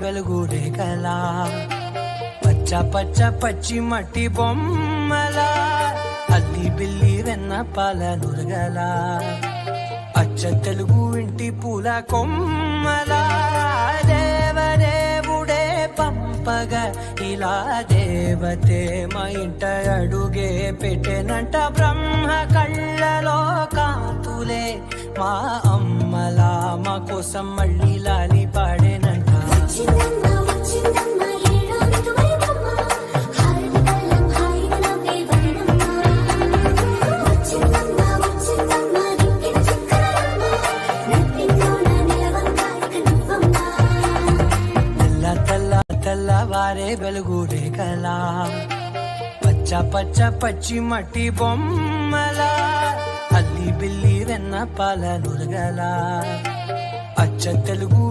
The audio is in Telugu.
వెలుగుడే కలా పచ్చ పచ్చ పచ్చి మట్టి బొమ్మలా అల్లి బిల్లి వెన్న పాల నురగలా అచ్చ తెలుగు ఇంటి పూల కొమ్మలా దేవదేవుడే పంపగా ఇలా దేవతే మా ఇంట అడుగే పెట్టెనంట బ్రహ్మ కళ్ళలో కాంతులే మా అమ్మలా మా కోసం మళ్ళీ లాలి పాడేనంట తెల్లవారే వెలుగుడే కలా పచ్చ పచ్చ పచ్చి మట్టి బొమ్మలా అల్లి బిల్లి వెన్న పాల నురగలా అచ్చ తెలుగు